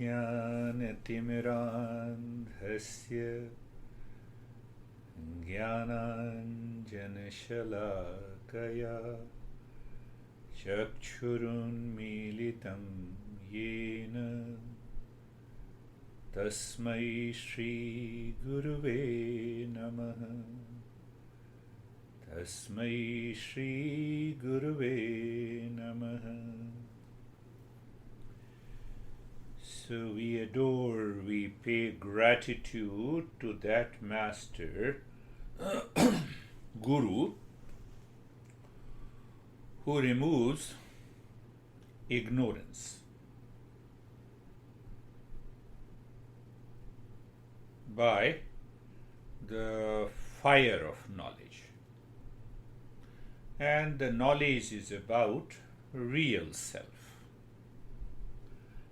Ajnanatimmirandhasya Jnananjanashalakaya Chakshurunmilitam Yena Tasmai Shri Guruve Namaha Tasmai Shri Guruve Namaha. So we adore, we pay gratitude to that Master, Guru, who removes ignorance by the fire of knowledge. And the knowledge is about real self.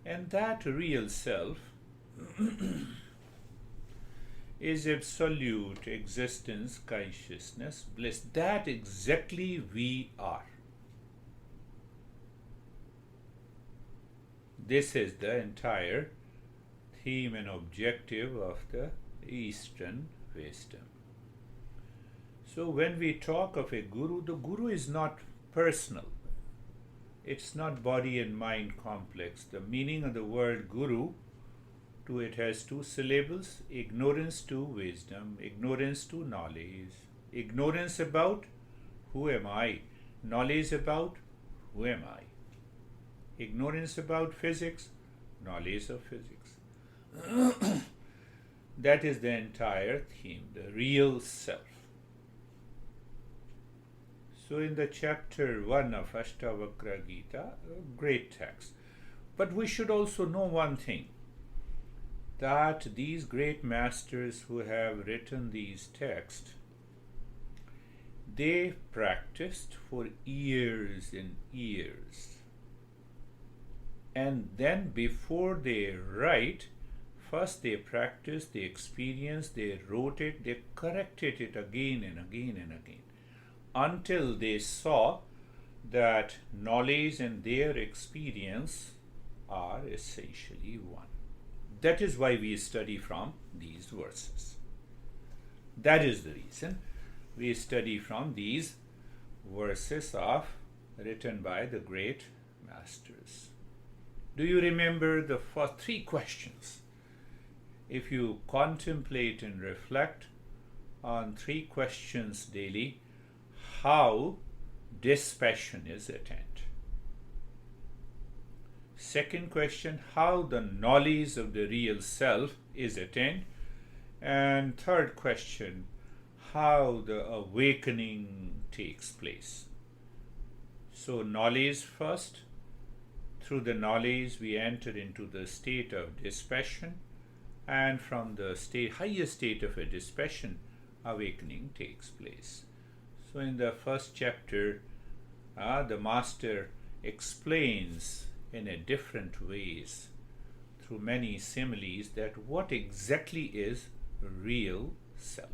And that real self is absolute existence, consciousness, bliss. That exactly we are. This is the entire theme and objective of the Eastern wisdom. So when we talk of a guru, the guru is not personal. It's not body and mind complex. The meaning of the word guru, to it has two syllables: ignorance to wisdom, ignorance to knowledge. Ignorance about who am I, knowledge about who am I. Ignorance about physics, knowledge of physics. That is the entire theme, the real self. So in the chapter 1 of Astavakra Gita, a great text. But we should also know one thing, that these great masters who have written these texts, they practiced for years and years. And then before they write, first they practiced, they experienced, they wrote it, they corrected it again and again and again, until they saw that knowledge and their experience are essentially one. That is why we study from these verses. That is the reason we study from these verses written by the great masters. Do you remember the first 3 questions? If you contemplate and reflect on 3 questions daily, how dispassion is attained. Second question, how the knowledge of the real self is attained. And third question, how the awakening takes place. So knowledge first. Through the knowledge we enter into the state of dispassion, and from the highest state of a dispassion, awakening takes place. So in the first chapter, the Master explains in a different ways, through many similes, that what exactly is real self.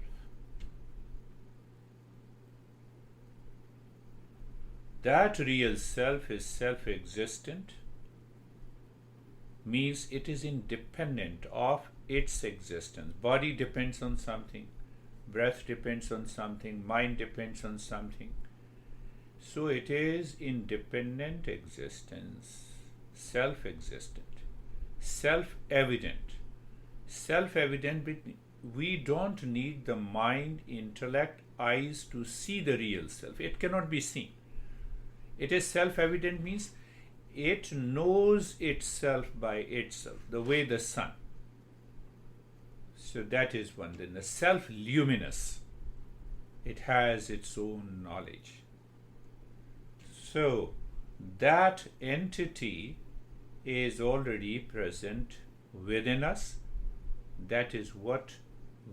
That real self is self-existent, means it is independent of its existence. Body depends on something, breath depends on something, mind depends on something. So it is independent existence, self-existent, self-evident. Self-evident, we don't need the mind, intellect, eyes to see the real self. It cannot be seen. It is self-evident means it knows itself by itself, the way the sun. So that is one. Then the self-luminous, it has its own knowledge. So that entity is already present within us. That is what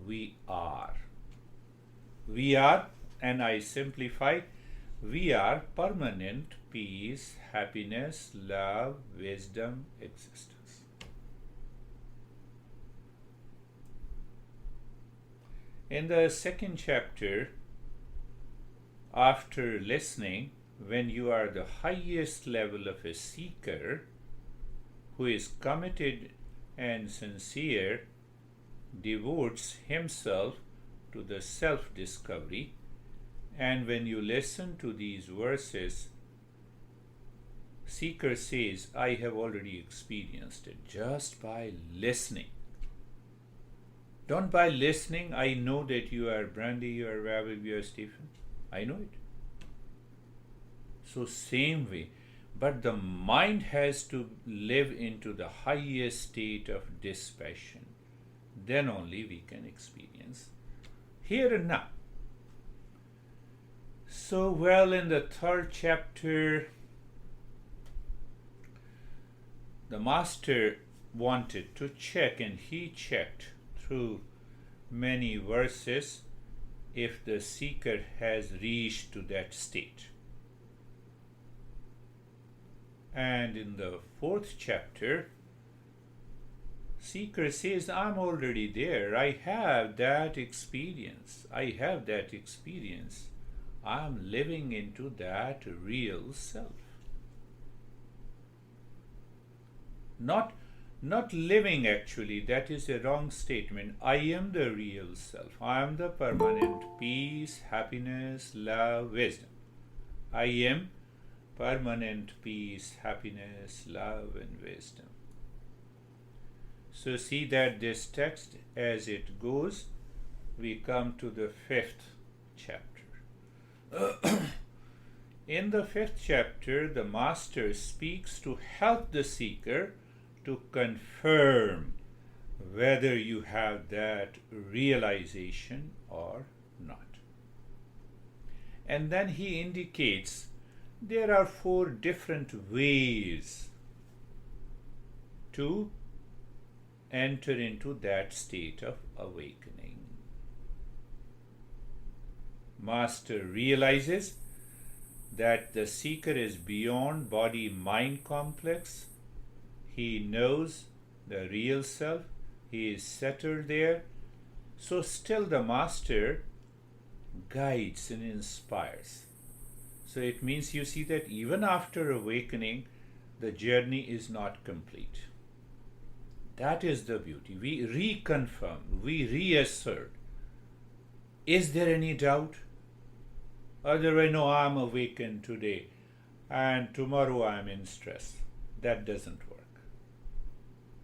we are. We are, and I simplify, we are permanent peace, happiness, love, wisdom, existence. In the second chapter, after listening, when you are the highest level of a seeker who is committed and sincere devotes himself to the self-discovery. And when you listen to these verses, seeker says, I have already experienced it just by listening. Don't by listening, I know that you are Brandy, you are Ravi, you are Stephen. I know it. So same way, but the mind has to live into the highest state of dispassion. Then only we can experience here and now. So, well, in the third chapter, the master wanted to check, and he checked through many verses if the seeker has reached to that state. And in the fourth chapter, seeker says, I'm already there. I have that experience. I'm living into that real self. Not living, actually, that is a wrong statement. I am the real self. I am the permanent peace, happiness, love, wisdom. I am permanent peace, happiness, love, and wisdom. So see that this text, as it goes, we come to the fifth chapter. In the fifth chapter, the master speaks to help the seeker to confirm whether you have that realization or not. And then he indicates there are 4 different ways to enter into that state of awakening. Master realizes that the seeker is beyond body-mind complex. He knows the real self. He is settled there. So still the master guides and inspires. So it means you see that even after awakening, the journey is not complete. That is the beauty. We reconfirm, we reassert. Is there any doubt? Otherwise, no, I'm awakened today and tomorrow I'm in stress. That doesn't work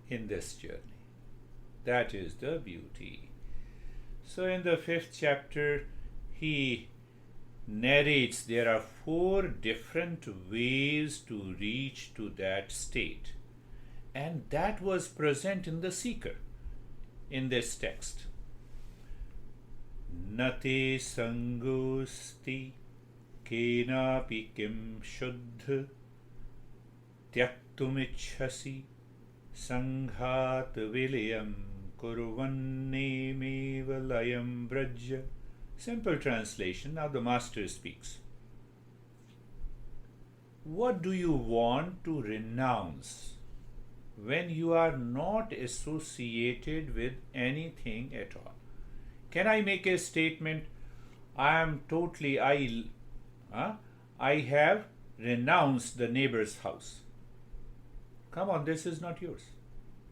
in this journey. That is the beauty. So in the 5th chapter, he narrates there are 4 different ways to reach to that state. And that was present in the seeker in this text. Nate sangosti kenapi kim shuddha tyaktumichhasi sanghat vilayam kurvanne mevalayam brajya. Simple translation. Now the master speaks. What do you want to renounce when you are not associated with anything at all? Can I make a statement? I have renounced the neighbor's house. Come on, this is not yours.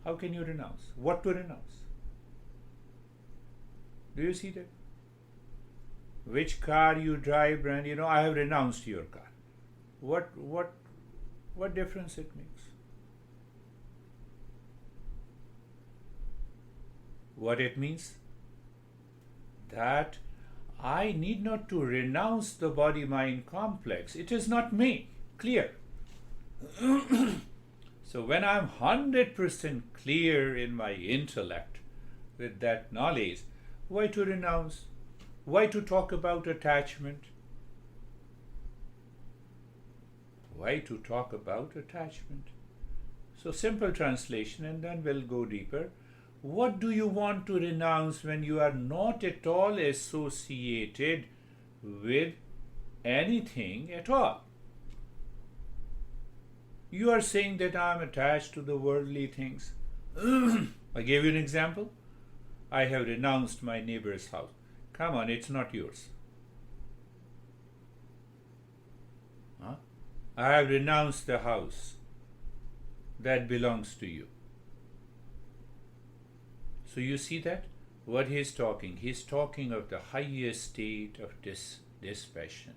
How can you renounce? What to renounce? Do you see that? Which car you drive, and I have renounced your car. What difference it makes? What it means? That I need not to renounce the body-mind complex. It is not me. Clear. So when I'm 100% clear in my intellect with that knowledge, why to renounce? Why to talk about attachment? Why to talk about attachment? So simple translation, and then we'll go deeper. What do you want to renounce when you are not at all associated with anything at all? You are saying that I am attached to the worldly things. I gave you an example. I have renounced my neighbor's house. Come on, it's not yours. I have renounced the house that belongs to you. So you see that? What he's talking? He's talking of the highest state of dispassion.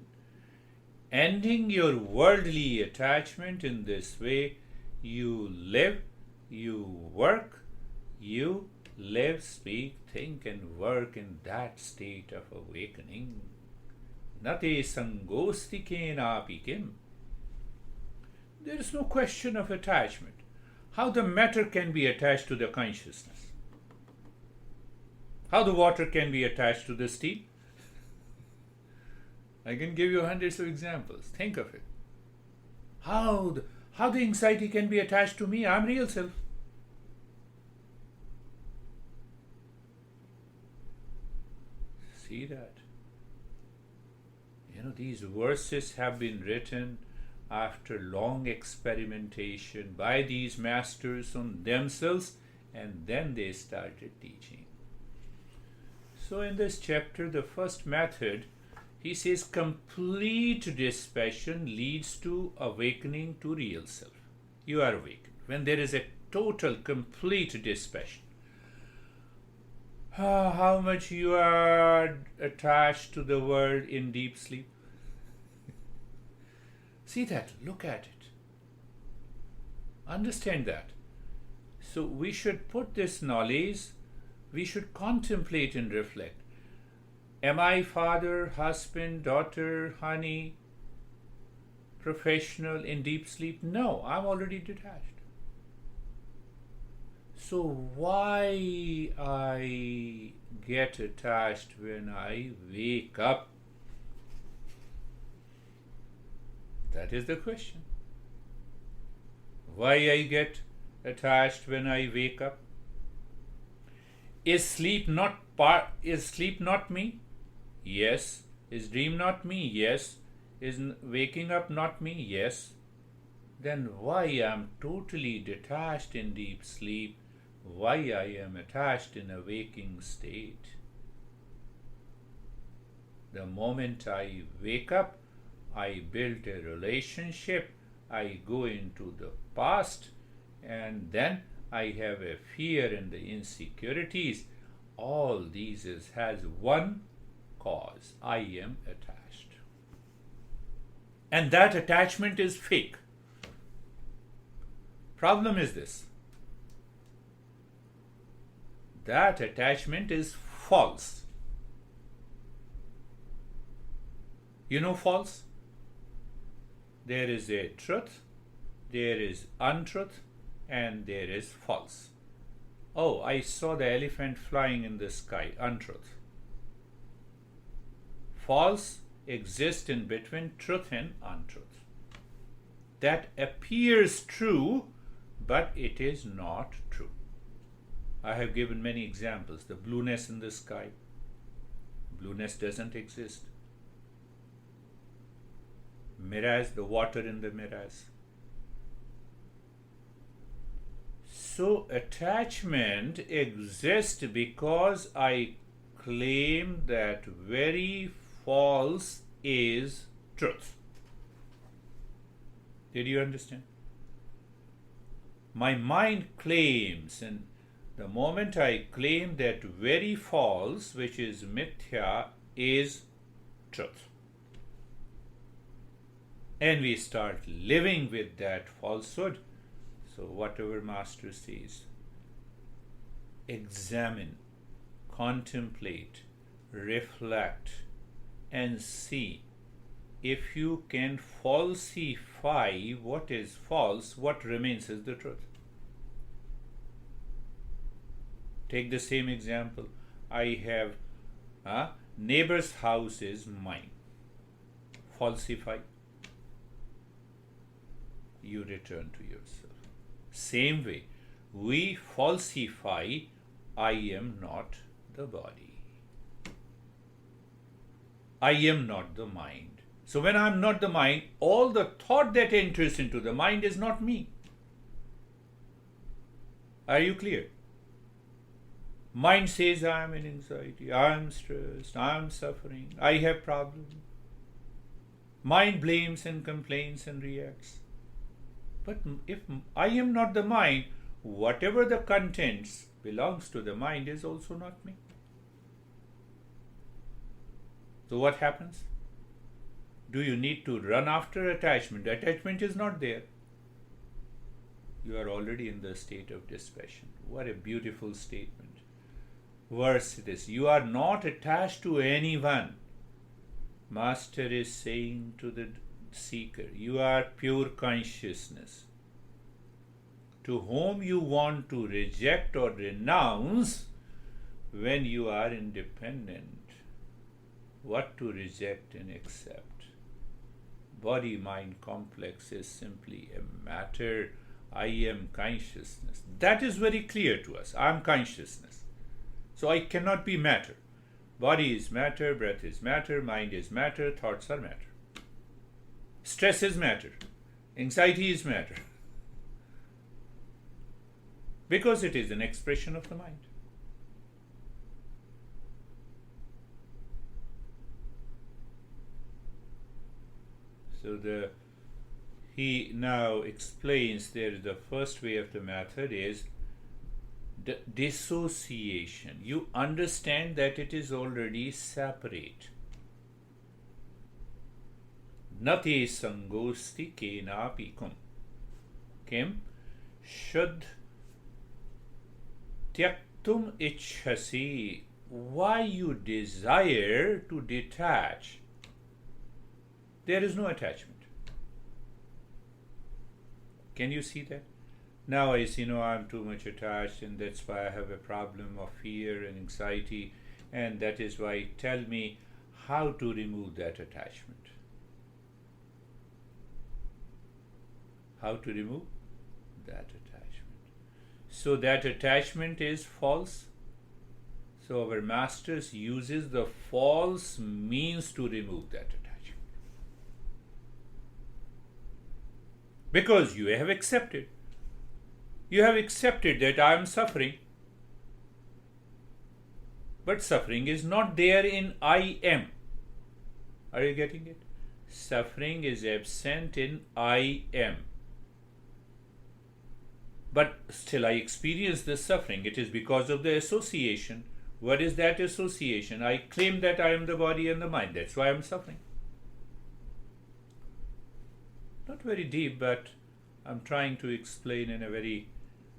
Ending your worldly attachment in this way, you live, you work, you live, speak, think, and work in that state of awakening. Nate sangosti kenapi kim. There is no question of attachment. How the matter can be attached to the consciousness? How the water can be attached to the steam? I can give you hundreds of examples. Think of it. How the anxiety can be attached to me? I'm real self. See that? These verses have been written after long experimentation by these masters on themselves, and then they started teaching. So in this chapter, the first method, he says complete dispassion leads to awakening to real self. You are awakened when there is a total, complete dispassion. How much you are attached to the world in deep sleep. See that, look at it. Understand that. So we should put this knowledge, we should contemplate and reflect. Am I father, husband, daughter, honey, professional in deep sleep? No, I'm already detached. So why I get attached when I wake up? That is the question. Why I get attached when I wake up? Is sleep not me? Yes. Is dream not me? Yes. Is waking up not me? Yes. Then why I am totally detached in deep sleep? Why I am attached in a waking state? The moment I wake up, I build a relationship, I go into the past, and then I have a fear and the insecurities. All these has one cause. I am attached. And that attachment is fake. Problem is this. That attachment is false. You know false? There is a truth, there is untruth, and there is false. Oh, I saw the elephant flying in the sky. Untruth. False exists in between truth and untruth. That appears true, but it is not true. I have given many examples. The blueness in the sky. Blueness doesn't exist. Mirage, the water in the mirage. So attachment exists because I claim that very false is truth. Did you understand? My mind claims, and the moment I claim that very false, which is mithya, is truth. And we start living with that falsehood. So whatever Master says, examine, contemplate, reflect, and see. If you can falsify what is false, what remains is the truth. Take the same example. I have a neighbor's house is mine. Falsify. You return to yourself. Same way, we falsify, I am not the body. I am not the mind. So when I am not the mind, all the thought that enters into the mind is not me. Are you clear? Mind says I am in anxiety, I am stressed, I am suffering, I have problems. Mind blames and complains and reacts. But if I am not the mind, whatever the contents belongs to the mind is also not me. So what happens? Do you need to run after attachment? Attachment is not there. You are already in the state of dispassion. What a beautiful statement. Verse it is, you are not attached to anyone. Master is saying to the seeker, you are pure consciousness. To whom you want to reject or renounce when you are independent. What to reject and accept? Body-mind complex is simply a matter. I am consciousness. That is very clear to us. I am consciousness. So I cannot be matter. Body is matter, breath is matter, mind is matter, thoughts are matter. Stress is matter. Anxiety is matter. Because it is an expression of the mind. So he now explains there the first way of the method is the dissociation. You understand that it is already separate. Nate sangosti kenapi kum. Kim shud tyaktum ichhasi. Why you desire to detach? There is no attachment. Can you see that? Now I see, I'm too much attached, and that's why I have a problem of fear and anxiety, and that is why tell me how to remove that attachment. How to remove that attachment. So that attachment is false. So our masters uses the false means to remove that attachment. Because you have accepted. You have accepted that I am suffering. But suffering is not there in I am. Are you getting it? Suffering is absent in I am. But still I experience this suffering. It is because of the association. What is that association? I claim that I am the body and the mind. That's why I am suffering. Not very deep, but I'm trying to explain in a very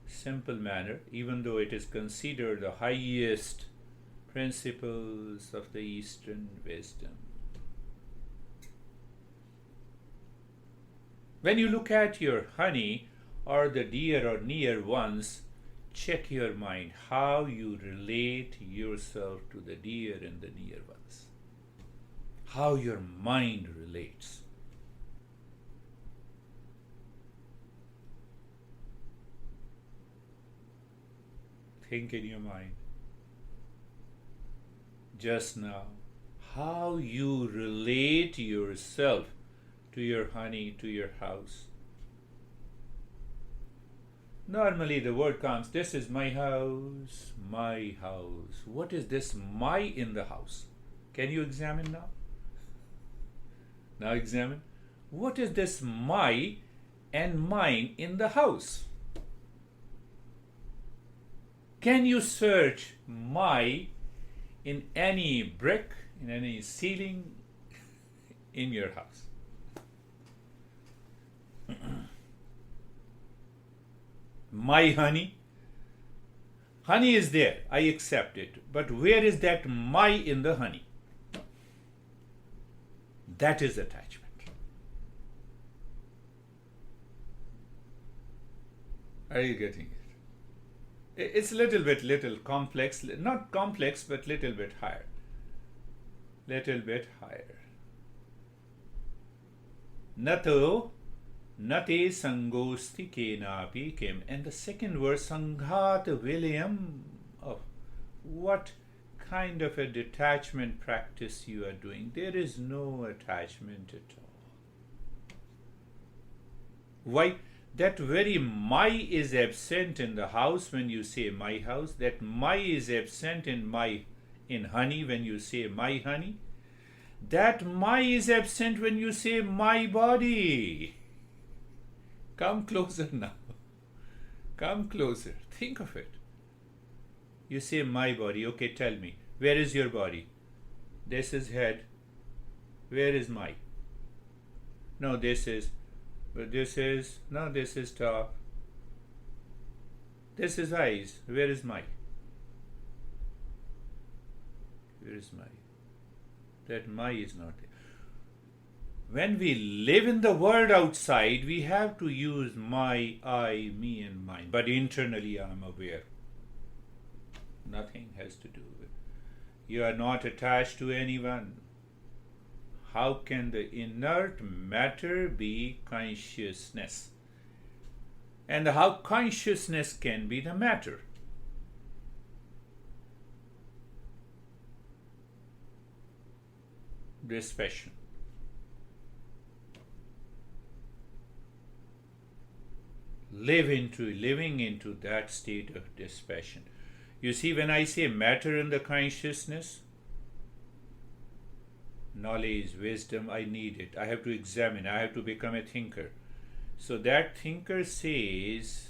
simple manner, even though it is considered the highest principles of the Eastern wisdom. When you look at your honey or the dear or near ones, check your mind how you relate yourself to the dear and the near ones. How your mind relates. Think in your mind just now how you relate yourself to your honey, to your house. Normally the word comes, this is my house, my house. What is this my in the house? Can you examine now? Now examine. What is this my and mine in the house? Can you search my in any brick, in any ceiling in your house? My honey? Honey is there, I accept it. But where is that my in the honey? That is attachment. Are you getting it? It's little complex, not complex, but little bit higher. Little bit higher. Nato, nate sangosti kenapi kim. And the second verse, sanghat vilayam. Oh, what kind of a detachment practice you are doing? There is no attachment at all. Why? That very my is absent in the house when you say my house. That my is absent in honey when you say my honey. That my is absent when you say my body. Come closer now. Come closer. Think of it. You say my body. Okay, tell me. Where is your body? This is head. Where is my? No, this is. But this is. No, this is top. This is eyes. Where is my? Where is my? That my is not there. When we live in the world outside, we have to use my, I, me, and mine. But internally, I am aware. Nothing has to do with. You are not attached to anyone. How can the inert matter be consciousness? And how consciousness can be the matter? Dispassion. Living into that state of dispassion. You see, when I say matter in the consciousness, knowledge, wisdom, I need it. I have to examine. I have to become a thinker. So that thinker says,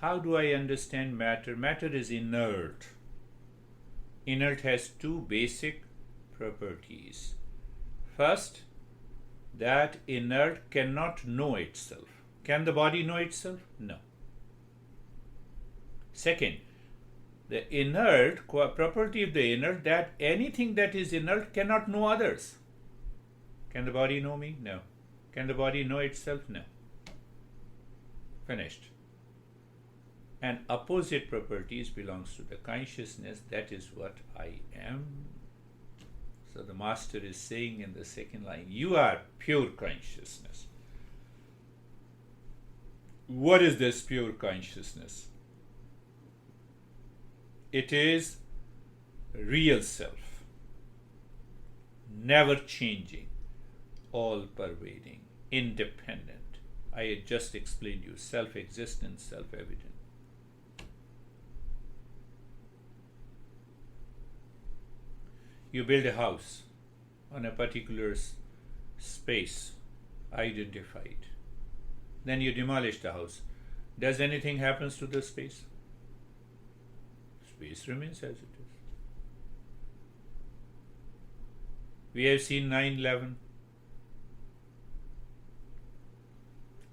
how do I understand matter? Matter is inert. Inert has two basic properties. First, that inert cannot know itself. Can the body know itself? No. Second, the inert, property of the inert, that anything that is inert cannot know others. Can the body know me? No. Can the body know itself? No. Finished. And opposite properties belongs to the consciousness. That is what I am. So the master is saying in the second line, you are pure consciousness. What is this pure consciousness? It is real self, never changing, all pervading, independent. I had just explained you, self-existent, self-evident. You build a house on a particular space, identified. Then you demolish the house. Does anything happen to the space? Space remains as it is. We have seen 9/11.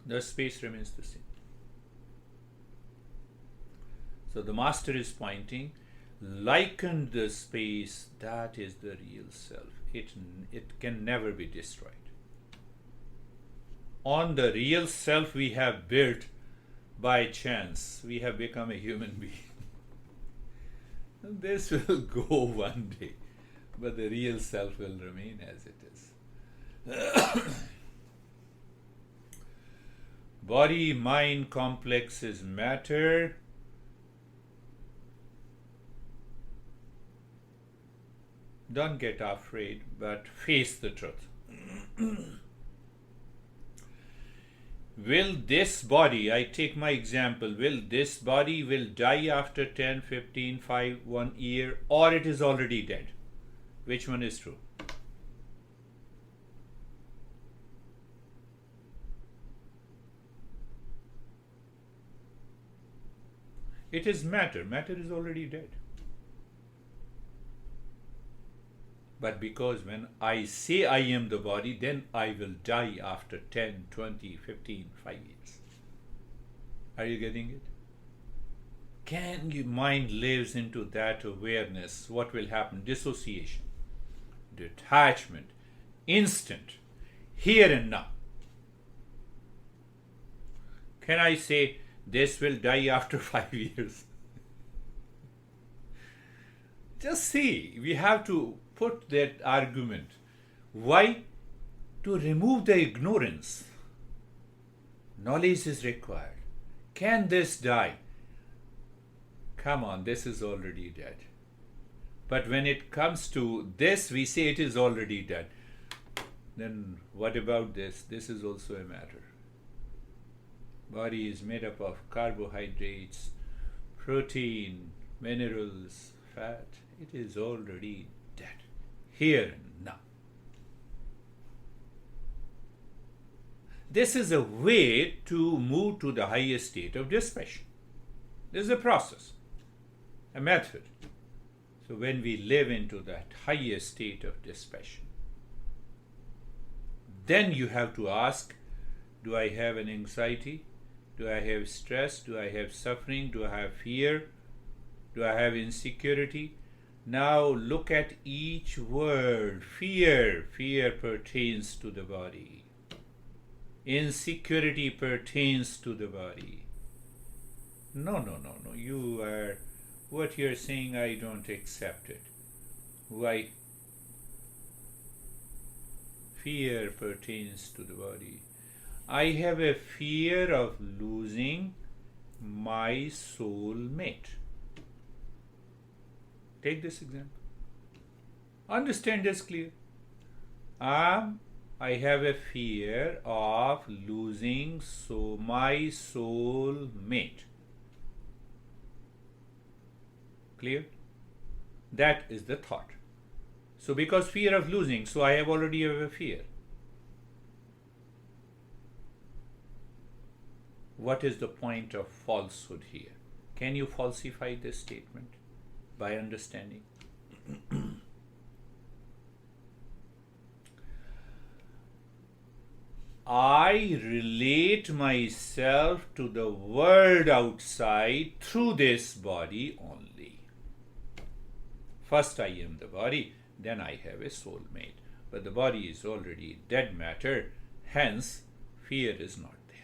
The space remains the same. So the master is pointing, liken the space, that is the real self. It can never be destroyed. On the real self we have built by chance. We have become a human being. This will go one day, but the real self will remain as it is. Body-mind complex is matter. Don't get afraid, but face the truth. Will this body, I take my example, will this body will die after 10, 15, 5, 1 year, or it is already dead? Which one is true? It is matter. Matter is already dead. But because when I say I am the body, then I will die after 10, 20, 15, 5 years. Are you getting it? Can your mind lives into that awareness, what will happen? Dissociation, detachment, instant, here and now. Can I say this will die after 5 years? Just see, we have to put that argument. Why? To remove the ignorance. Knowledge is required. Can this die? Come on, this is already dead. But when it comes to this, we say it is already dead. Then what about this? This is also a matter. Body is made up of carbohydrates, protein, minerals, fat. It is already dead. Here and now. This is a way to move to the highest state of dispassion. This is a process. a method. So when we live into that highest state of dispassion, then you have to ask, do I have an anxiety? Do I have stress? Do I have suffering? Do I have fear? Do I have insecurity? Now look at each word. Fear. Fear pertains to the body. Insecurity pertains to the body. No. What you're saying, I don't accept it. Why? Fear pertains to the body. I have a fear of losing my soul mate. Take this example. Understand this clear. I have a fear of losing my soul mate. Clear? That is the thought. So because fear of losing, so I already have a fear. What is the point of falsehood here? Can you falsify this statement by understanding? I relate myself to the world outside through this body only. First I am the body, then I have a soulmate. But the body is already dead matter, hence fear is not there.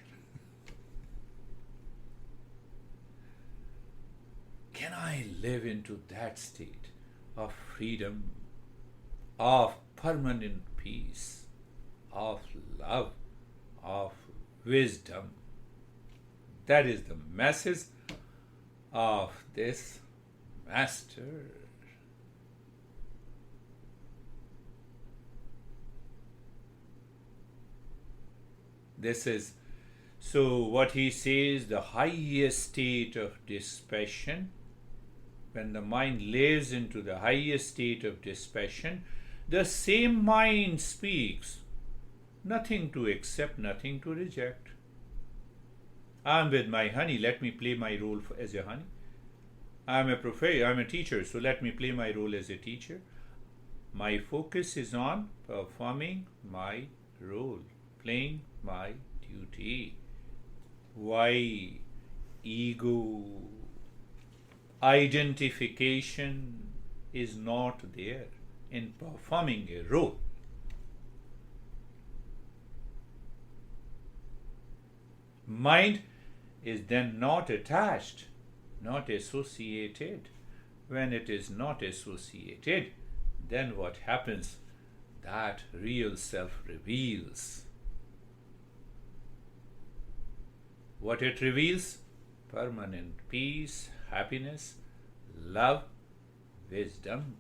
Can I live into that state of freedom, of permanent peace, of love, of wisdom? That is the message of this master. This is, so what he says, the highest state of dispassion, when the mind lives into the highest state of dispassion, the same mind speaks. Nothing to accept, nothing to reject. I'm with my honey, let me play my role as a honey. I'm a teacher, so let me play my role as a teacher. My focus is on performing my role, playing my duty. Why? Ego, identification is not there in performing a role. Mind is then not attached, not associated. When it is not associated, then what happens? That real self reveals. What it reveals? Permanent peace, happiness, love, wisdom.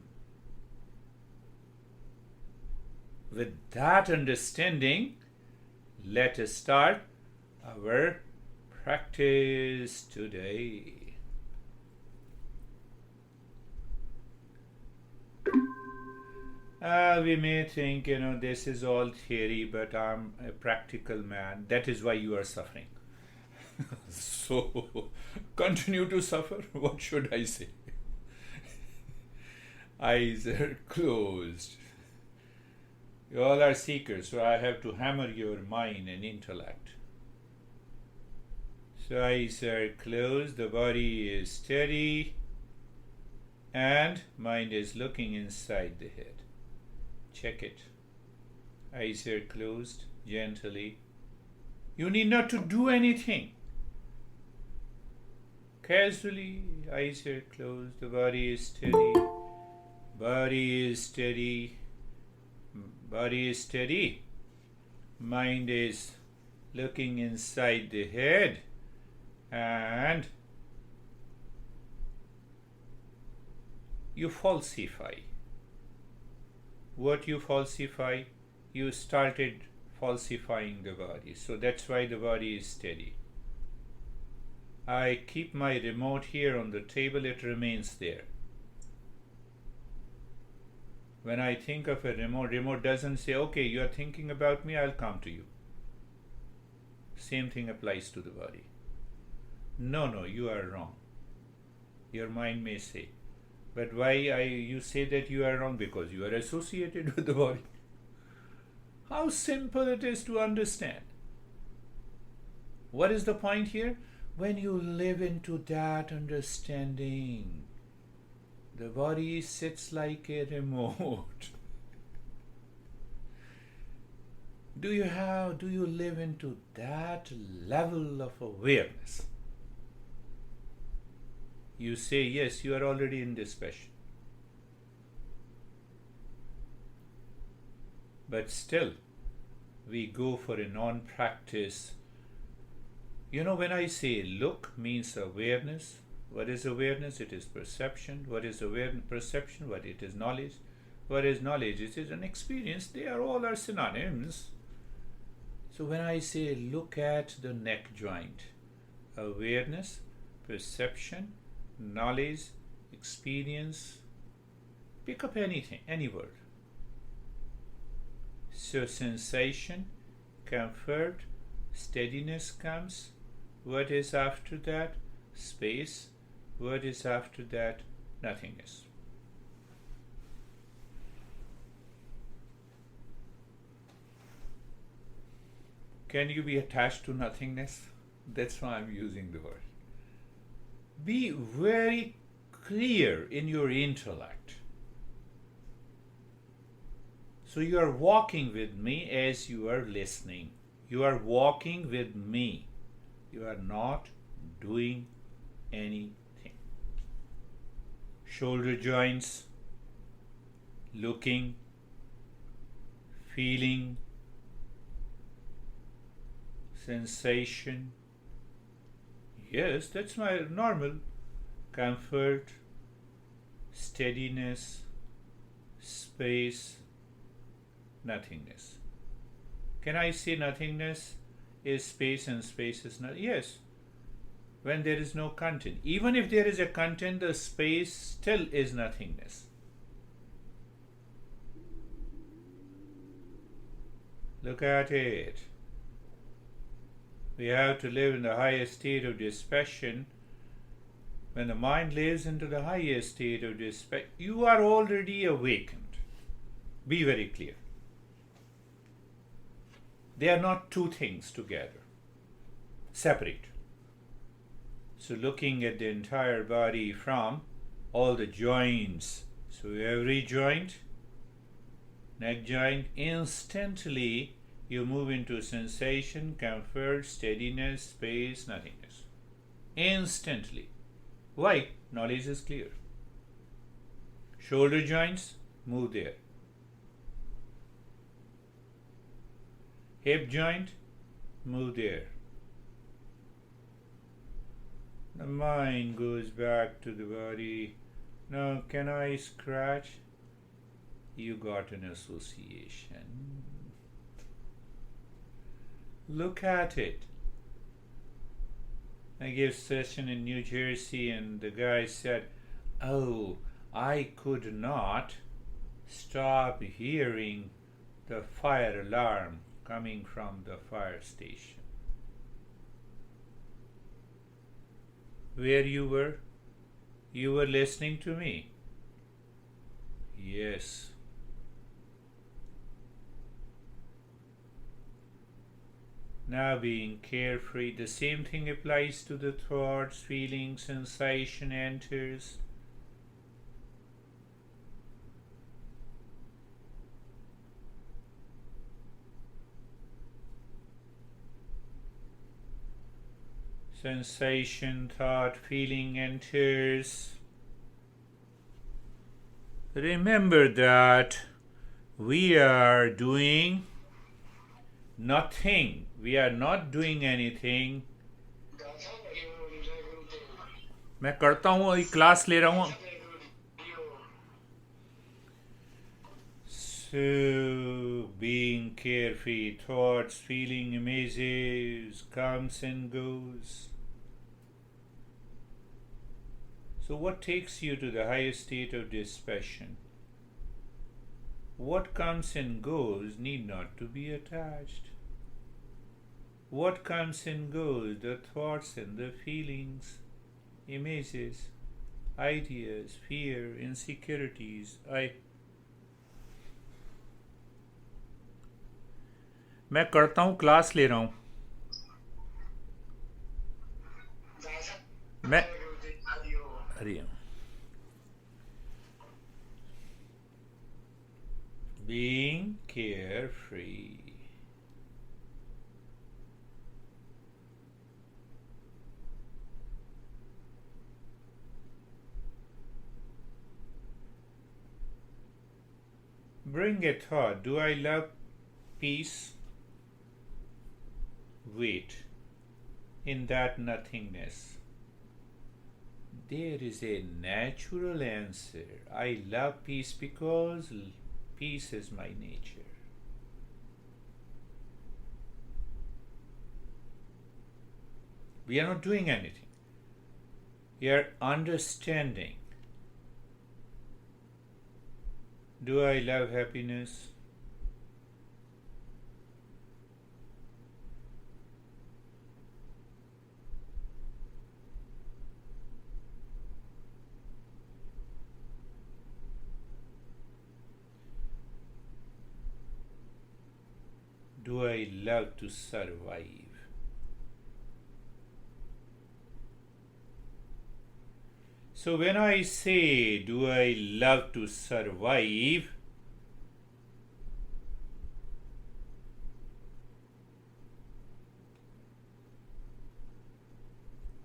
With that understanding, let us start our practice today. We may think, this is all theory, but I'm a practical man. That is why you are suffering. So, continue to suffer. What should I say? Eyes are closed. You all are seekers, so I have to hammer your mind and intellect. So eyes are closed, the body is steady, and mind is looking inside the head. Check it. Eyes are closed, gently. You need not to do anything. Casually, eyes are closed, the body is steady. Body is steady. Body is steady. Mind is looking inside the head. And you falsify. What you falsify? You started falsifying the body. So that's why the body is steady. I keep my remote here on the table, it remains there. When I think of a remote doesn't say, okay, you are thinking about me, I'll come to you. Same thing applies to the body. No, you are wrong. Your mind may say. But why you say that you are wrong? Because you are associated with the body. How simple it is to understand. What is the point here? When you live into that understanding, the body sits like a remote. Do you live into that level of awareness? You say, yes, you are already in dispassion. But still, we go for a non-practice. When I say look means awareness, what is awareness? It is perception. What is perception? What it is knowledge. What is knowledge? It is an experience. They are all are synonyms. So when I say look at the neck joint, awareness, perception, knowledge, experience, pick up anything, any word. So sensation, comfort, steadiness comes. What is after that? Space. What is after that? Nothingness. Can you be attached to nothingness? That's why I'm using the word. Be very clear in your intellect. So you are walking with me as you are listening. You are walking with me. You are not doing anything. Shoulder joints, looking, feeling, sensation. Yes, that's my normal. Comfort, steadiness, space, nothingness. Can I say nothingness is space and space is not? Yes. When there is no content. Even if there is a content, the space still is nothingness. Look at it. We have to live in the highest state of dispassion. When the mind lives into the highest state of dispassion, you are already awakened. Be very clear. They are not two things together, separate. So looking at the entire body from all the joints, so every joint, neck joint, instantly you move into sensation, comfort, steadiness, space, nothingness. Instantly. Why? Knowledge is clear. Shoulder joints, move there. Hip joint, move there. The mind goes back to the body. Now, can I scratch? You got an association. Look at it. I gave session in New Jersey and the guy said, oh, I could not stop hearing the fire alarm coming from the fire station. Where you were? You were listening to me. Yes. Now being carefree, the same thing applies to the thoughts, feelings, sensation enters. Sensation, thought, feeling enters. Remember that we are doing nothing. We are not doing anything. मैं करता हूँ अभी class ले रहा हूँ. So being carefree, thoughts, feeling, images comes and goes. So what takes you to the highest state of dispassion? What comes and goes need not to be attached. What comes and goes, the thoughts and the feelings, images, ideas, fear, insecurities. मैं करता हूँ, class ले रहा हूँ मैं। अरे being carefree. Bring a thought. Do I love peace? Wait. In that nothingness, there is a natural answer. I love peace because peace is my nature. We are not doing anything. We are understanding. Do I love happiness? Do I love to survive? So when I say, do I love to survive,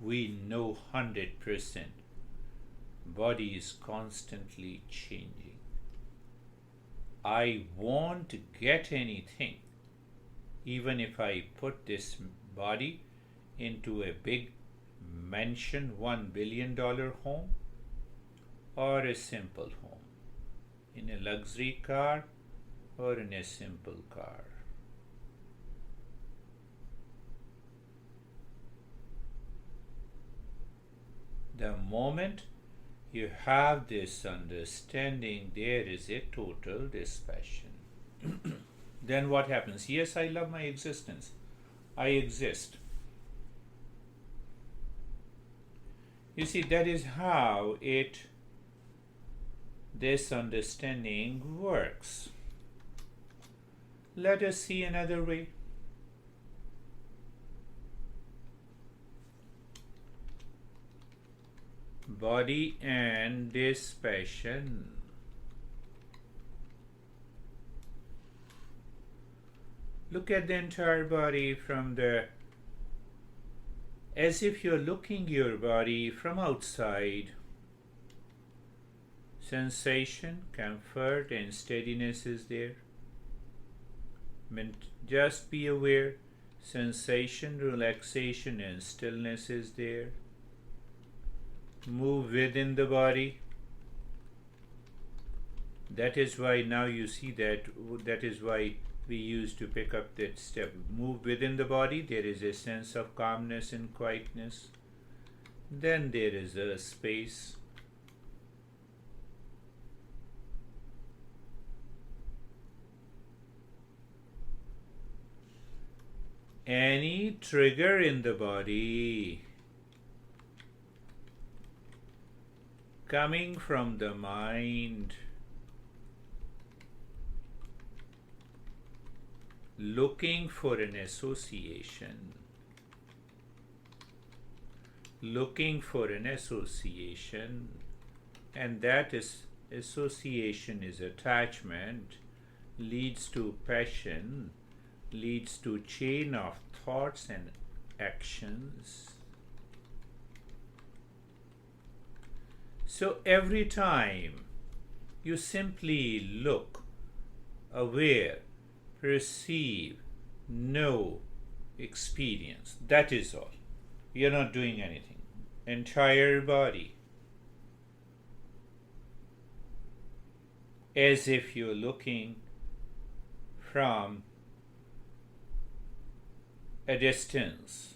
we know 100% body is constantly changing. I won't get anything even if I put this body into a big mansion, $1 billion home, or a simple home, in a luxury car or in a simple car. The moment you have this understanding, there is a total dispassion. Then what happens? Yes, I love my existence. I exist. You see, that is how this understanding works. Let us see another way. Body and dispassion. Look at the entire body as if you're looking your body from outside. Sensation, comfort, and steadiness is there. Just be aware. Sensation, relaxation, and stillness is there. Move within the body. That is why now you see that is why we used to pick up that step. Move within the body, there is a sense of calmness and quietness. Then there is a space. Any trigger in the body coming from the mind, looking for an association, and that is association is attachment, leads to passion, leads to chain of thoughts and actions. So every time you simply look, aware, perceive, know, experience. That is all. You're not doing anything. Entire body. As if you're looking from a distance.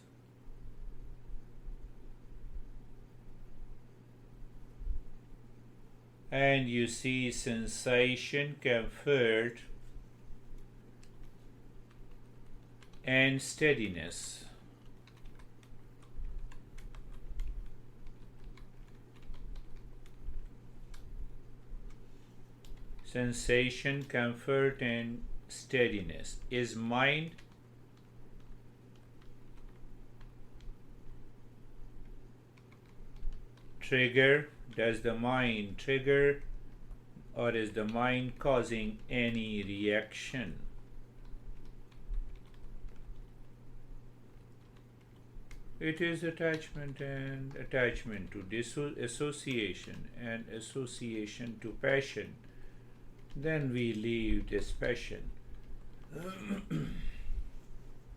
And you see sensation, comfort, and steadiness. Sensation, comfort, and steadiness. Is mind trigger? Does the mind trigger, or is the mind causing any reaction? It is attachment and attachment to association and association to passion. Then we leave dispassion.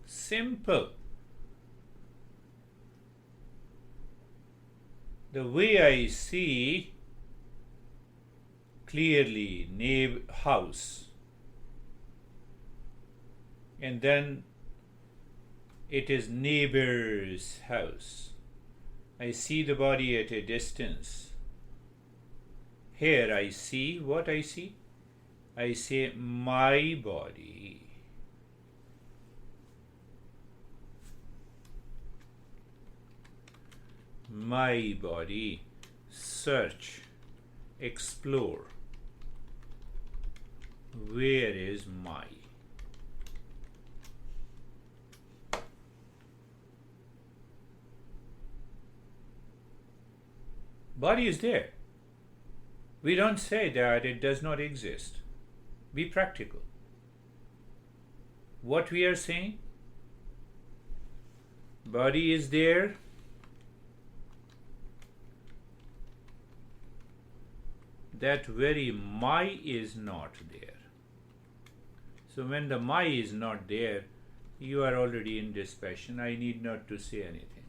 Simple. The way I see clearly house, and then it is neighbor's house. I see the body at a distance. Here I see what I see. I say my body. My body. Search. Explore. Where is my? Body is there. We don't say that it does not exist. Be practical. What we are saying? Body is there. That very my is not there. So when the my is not there, you are already in dispassion. I need not to say anything.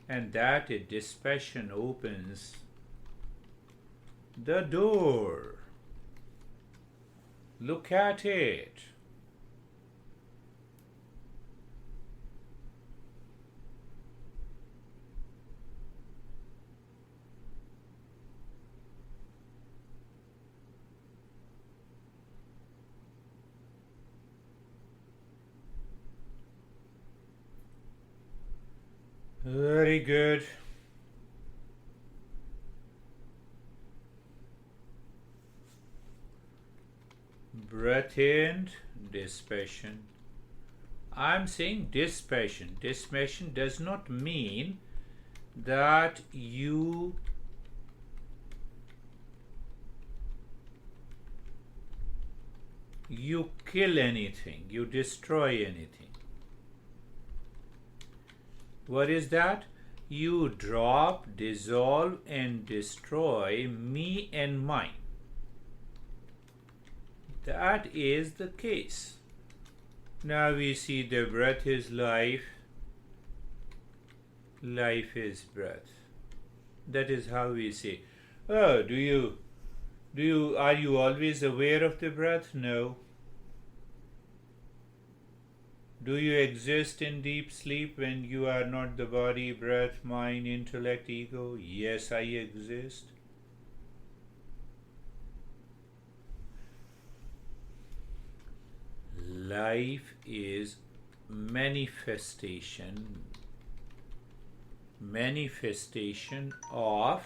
And that dispassion opens the door. Look at it. Very good. Breath in, dispassion. I'm saying dispassion. Dispassion does not mean that you kill anything, you destroy anything. What is that? You drop, dissolve, and destroy me and mine. That is the case. Now we see the breath is life. Life is breath. That is how we say. Oh, are you always aware of the breath? No. Do you exist in deep sleep when you are not the body, breath, mind, intellect, ego? Yes, I exist. Life is manifestation of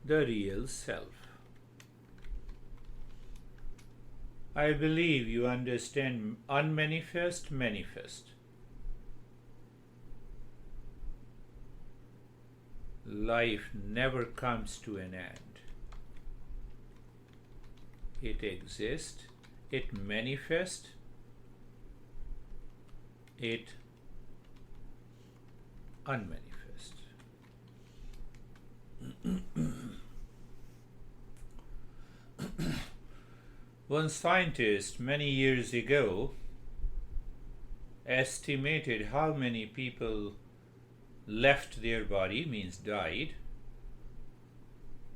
the real self. I believe you understand unmanifest, manifest. Life never comes to an end. It exists, it manifests, it unmanifests. One scientist many years ago estimated how many people left their body, means died,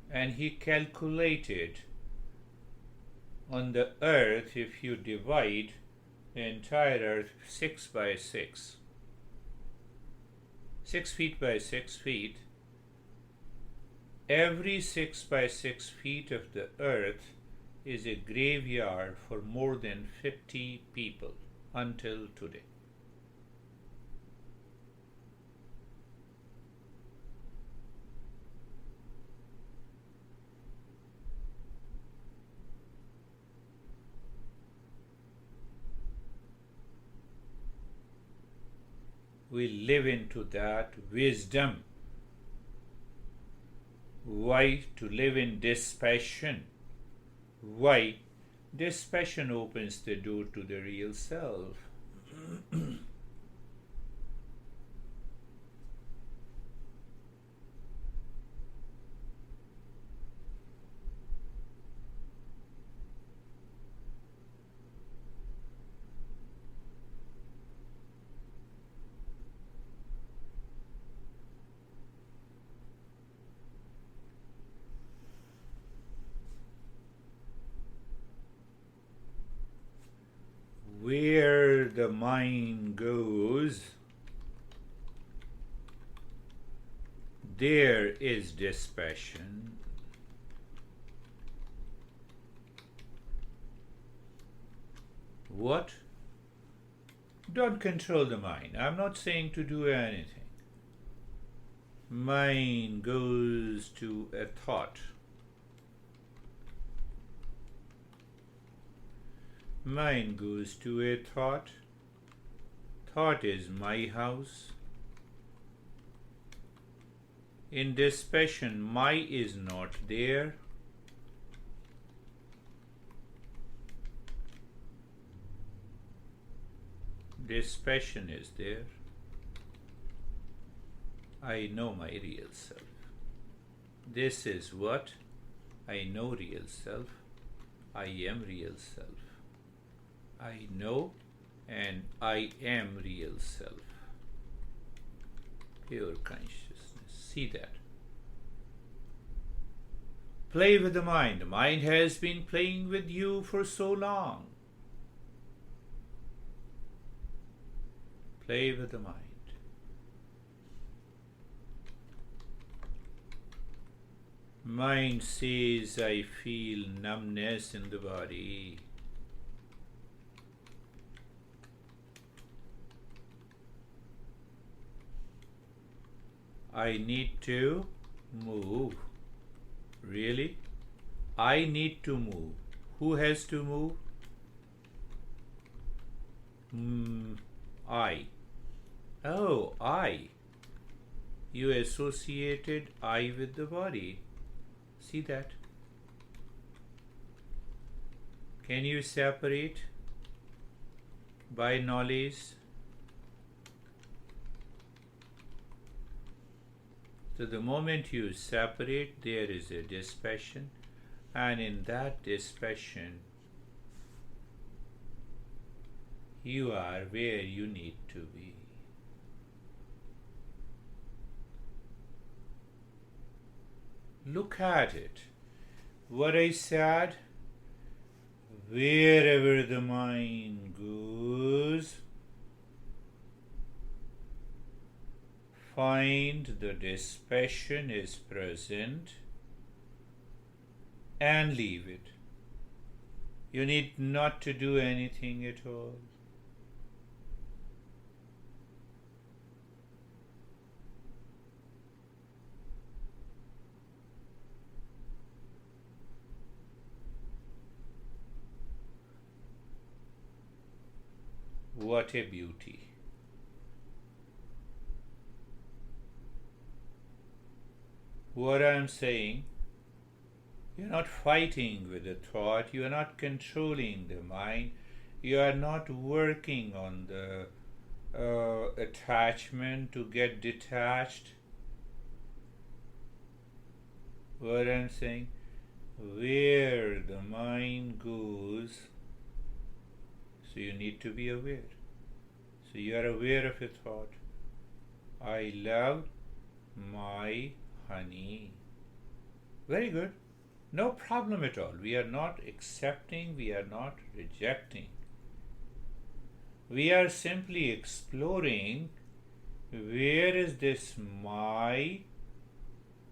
and he calculated on the earth, if you divide the entire earth 6 by 6, 6 feet by 6 feet, every 6 by 6 feet of the earth is a graveyard for more than 50 people until today. we live into that wisdom. Why to live in dispassion? Why? Dispassion opens the door to the real self. Where the mind goes, there is dispassion. What? Don't control the mind. I'm not saying to do anything. Mind goes to a thought. Mind goes to a thought. Thought is my house. In dispassion, my is not there. Dispassion is there. I know my real self. This is what I know real self. I am real self. I know and I am real self. Pure consciousness. See that. Play with the mind. The mind has been playing with you for so long. Play with the mind. Mind says, I feel numbness in the body. I need to move. Really? I need to move. Who has to move? I. Oh, I. You associated I with the body. See that? Can you separate by knowledge? So the moment you separate, there is a dispassion, and in that dispassion, you are where you need to be. Look at it. What I said, wherever the mind goes, find the dispassion is present and leave it. You need not to do anything at all. What a beauty. What I am saying, you're not fighting with the thought, you are not controlling the mind, you are not working on the attachment to get detached. What I'm saying, where the mind goes, so you need to be aware. So you are aware of a thought. I love my honey. Very good. No problem at all. We are not accepting, we are not rejecting. We are simply exploring where is this my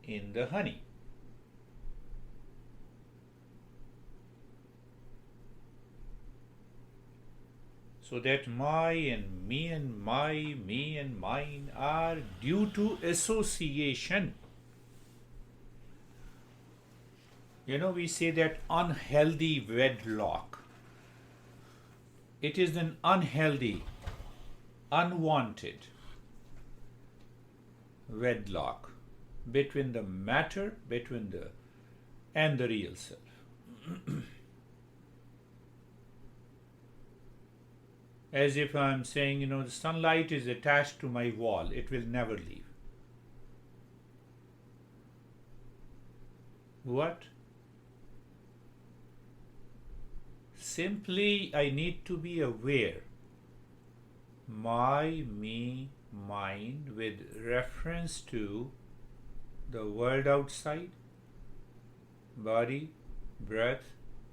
in the honey. So that my and me and my, me and mine are due to association. You know, we say that unhealthy wedlock. It is an unhealthy, unwanted, wedlock between the matter, and the real self. As if I'm saying, the sunlight is attached to my wall, it will never leave. What? Simply, I need to be aware. Me, mind, with reference to the world outside, body, breath,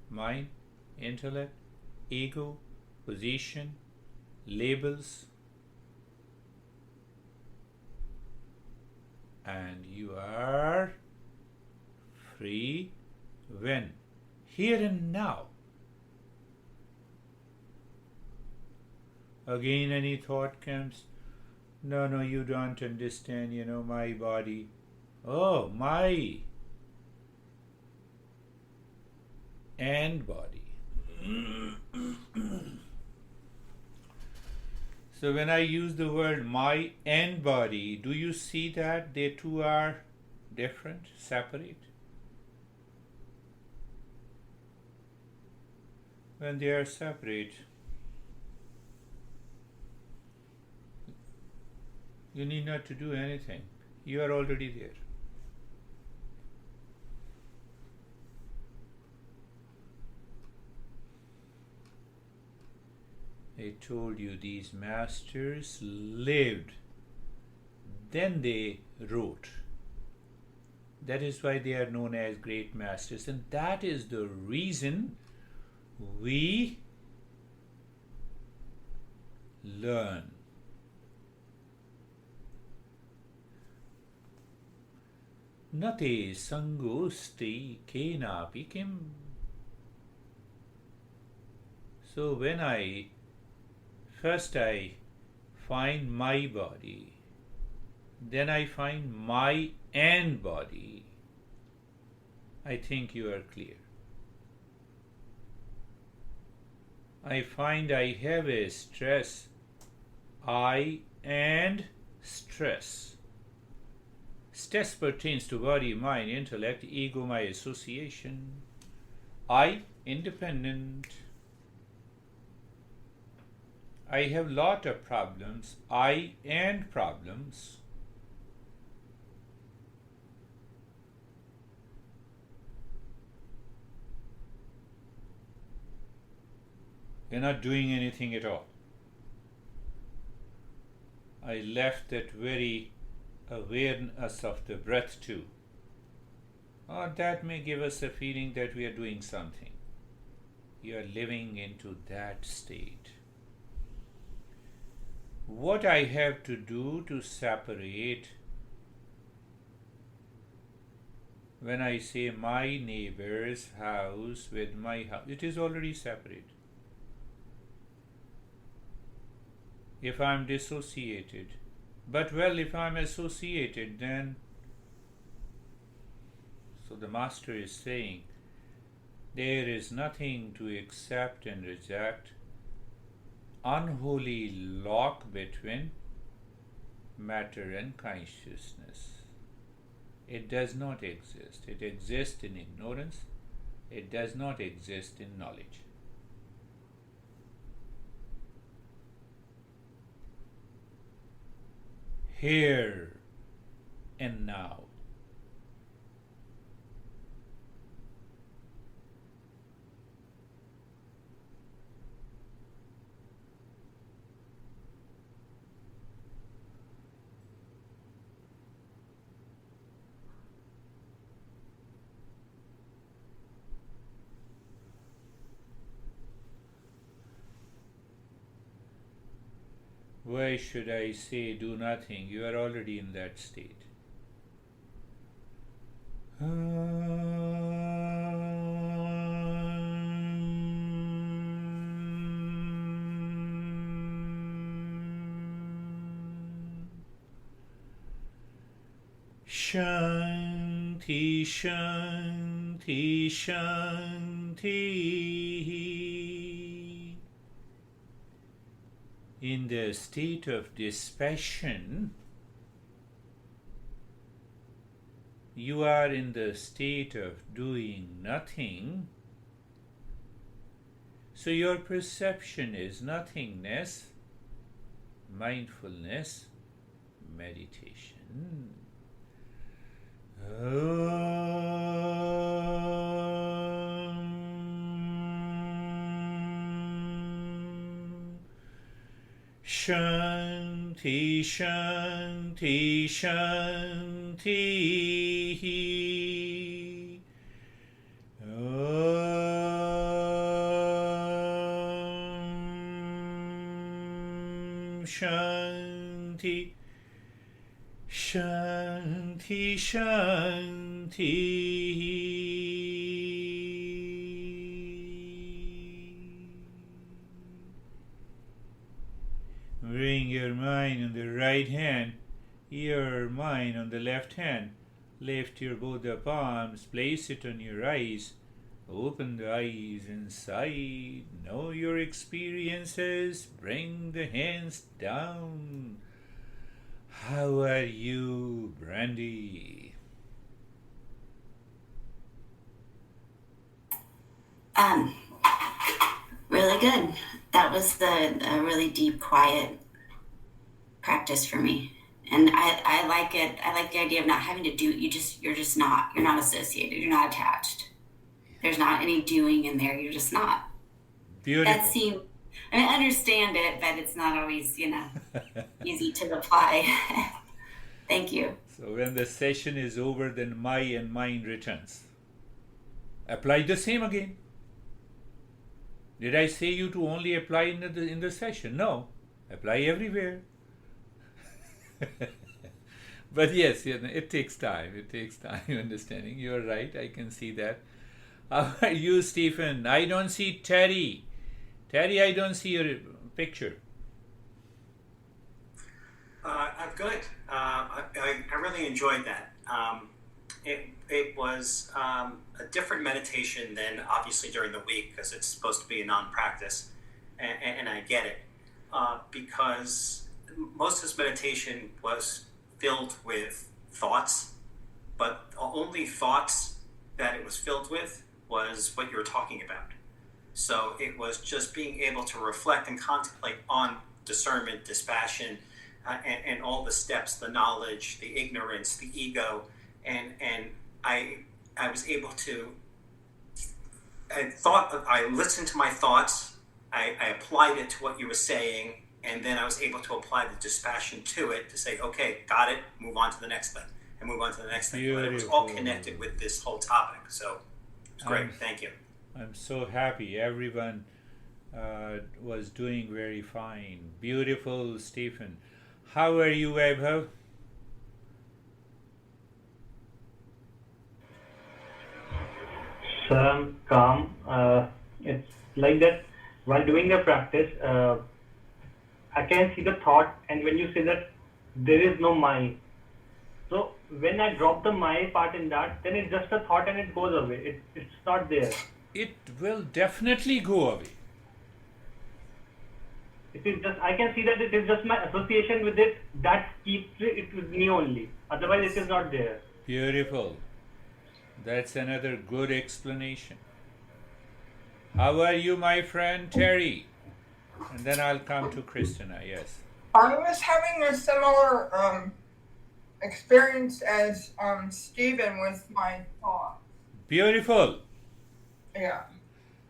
mind, intellect, ego, position, labels, and you are free when? Here and now. Again, any thought comes, no, you don't understand, my body. Oh, my and body. So when I use the word my and body, do you see that they two are different, separate? When they are separate, you need not to do anything. You are already there. I told you these masters lived, then they wrote. That is why they are known as great masters, and that is the reason we learn. Nate sangosti kenapi kim. So when I find my body, then I find my and body. I think you are clear. I find I have a stress, I and stress. Stress pertains to body, mind, intellect, ego, my association. I, independent. I have lot of problems, I and problems. You're not doing anything at all. I left that very awareness of the breath too. Or that may give us a feeling that we are doing something. You are living into that state. What I have to do to separate, when I say my neighbor's house with my house, it is already separate. If I am dissociated, but if I am associated, then, so the Master is saying, there is nothing to accept and reject. Unholy lock between matter and consciousness. It does not exist. It exists in ignorance. It does not exist in knowledge. Here and now. Why should I say do nothing? You are already in that state. Shanti, Shanti, Shanti. In the state of dispassion, you are in the state of doing nothing, so your perception is nothingness, mindfulness, meditation. Shanti, Shanti, Shanti. Shanti, Shanti, Shanti. Bring your mind on the right hand, your mind on the left hand. Lift your both the palms, place it on your eyes. Open the eyes inside. Know your experiences. Bring the hands down. How are you, Brandy? Really good. That was a really deep, quiet practice for me. And I like it. I like the idea of not having to do, you're not associated. You're not attached. There's not any doing in there. You're just not. Beautiful. That seems, I mean, I understand it, but it's not always, easy to apply. Thank you. So when the session is over, then my and mind returns. Apply the same again. Did I say you to only apply in the session? No. Apply everywhere. But yes, it takes time. It takes time understanding. You're right. I can see that. How are you, Stephen? I don't see Terry. Terry, I don't see your picture. I'm good. I really enjoyed that. It was a different meditation than obviously during the week, because it's supposed to be a non-practice, and I get it, because most of this meditation was filled with thoughts, but the only thoughts that it was filled with was what you were talking about. So it was just being able to reflect and contemplate on discernment, dispassion, and all the steps, the knowledge, the ignorance, the ego, and I was able to. I listened to my thoughts. I applied it to what you were saying, and then I was able to apply the dispassion to it to say, okay, got it. Move on to the next thing, and move on to the next thing. But it was all connected with this whole topic. So it's great. Thank you. I'm so happy. Everyone was doing very fine. Beautiful, Stephen. How are you, Vaibhav? So I'm calm. It's like that while doing the practice, I can see the thought, and when you say that there is no my, so when I drop the my part in that, then it's just a thought and it goes away. It's not there. It will definitely go away. It is just, I can see that it is just my association with it that keeps it with me only. Otherwise, it is not there. Beautiful. That's another good explanation. How are you, my friend Terry? And then I'll come to Christina. Yes. I was having a similar experience as Stephen with my thoughts. Beautiful. Yeah.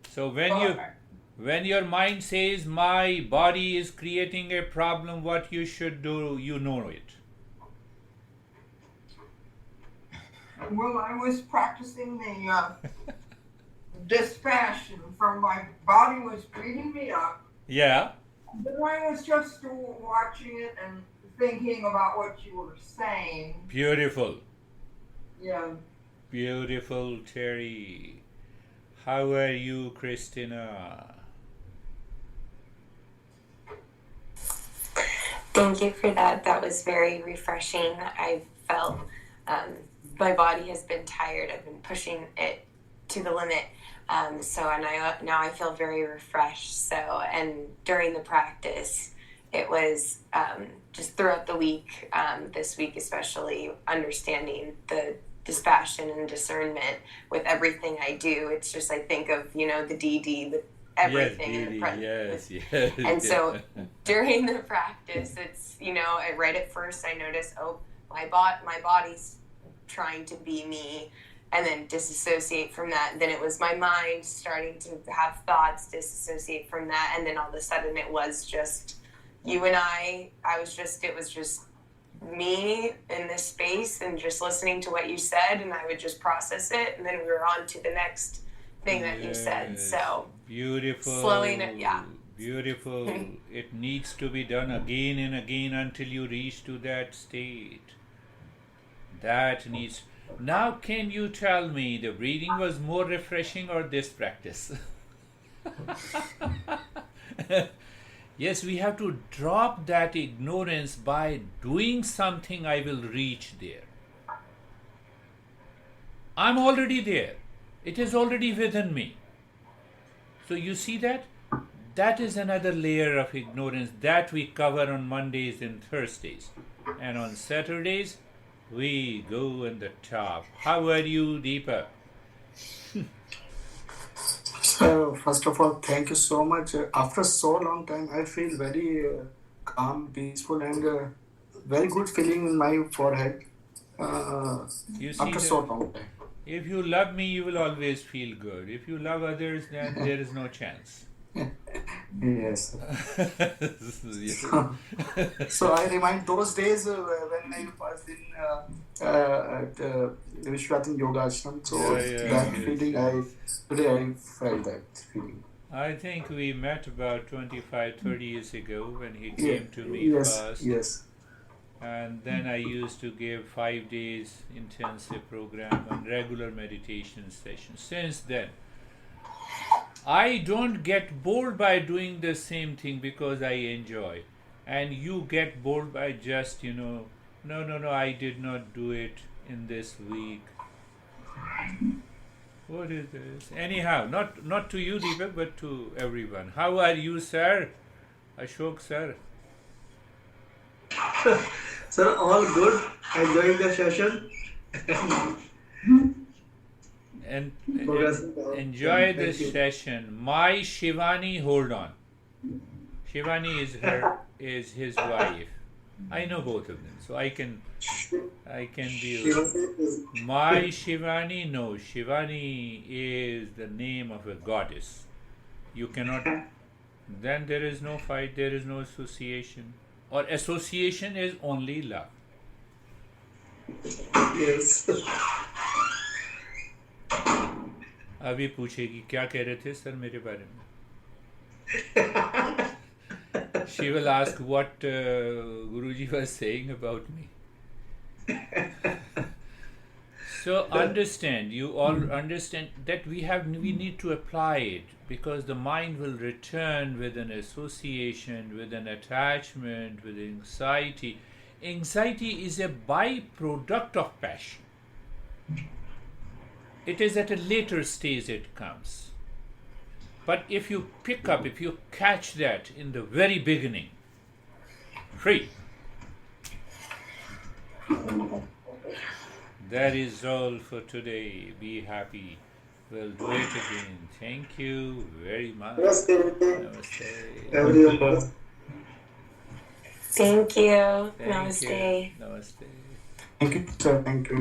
So when your mind says my body is creating a problem, what you should do, you know it. Well, I was practicing the dispassion from my body was beating me up. Yeah. Then I was just watching it and thinking about what you were saying. Beautiful. Yeah. Beautiful, Terry. How are you, Christina? Thank you for that. That was very refreshing. I felt my body has been tired. I've been pushing it to the limit. Now I feel very refreshed. So, and during the practice, it was just throughout the week, this week especially, understanding the dispassion and discernment with everything I do. It's just, I think of, the DD with everything in the present. Yes. And so during the practice, it's, right at first I notice, my body's trying to be me, and then disassociate from that. And then it was my mind starting to have thoughts, disassociate from that. And then all of a sudden it was just you and it was just me in this space and just listening to what you said, and I would just process it, and then we were on to the next thing that you said. So beautiful, slowing it, beautiful. It needs to be done again and again until you reach to that state. Now can you tell me, the breathing was more refreshing or this practice? Yes, we have to drop that ignorance. By doing something, I will reach there. I'm already there. It is already within me. So you see that? That is another layer of ignorance that we cover on Mondays and Thursdays. And on Saturdays, we go on the top. How are you, Deepa? So, first of all, thank you so much. After so long time, I feel very calm, peaceful, and very good feeling in my forehead. You see After so long time. If you love me, you will always feel good. If you love others, then there is no chance. Yes. So I remind those days when I was at Vishwanath Yoga Ashram. So that feeling, today I felt that feeling. I think we met about 25-30 years ago when he came to me first. Yes. And then I used to give 5 days intensive program and regular meditation sessions. Since then, I don't get bored by doing the same thing because I enjoy. And you get bored by just, no, I did not do it in this week. What is this? Anyhow, not to you, Deepak, but to everyone. How are you, sir? Ashok, sir? Sir, all good. Enjoying the session. And enjoy this session. My Shivani, hold on. Shivani is his wife. I know both of them, so I can be. My Shivani, no. Shivani is the name of a goddess. You cannot. Then there is no fight. There is no association. Or association is only love. Yes. अभी पूछेगी क्या कह रहे थे sir मेरे बारे में. She will ask what Guruji was saying about me. So understand, you all understand that we need to apply it, because the mind will return with an association, with an attachment, with anxiety. Anxiety is a byproduct of passion. It is at a later stage it comes. But if you pick up, if you catch that in the very beginning, free. That is all for today. Be happy. We'll do it again. Thank you very much. Namaste. Everyone. Thank you. Thank Namaste. you. Namaste. Thank you, sir. Thank you.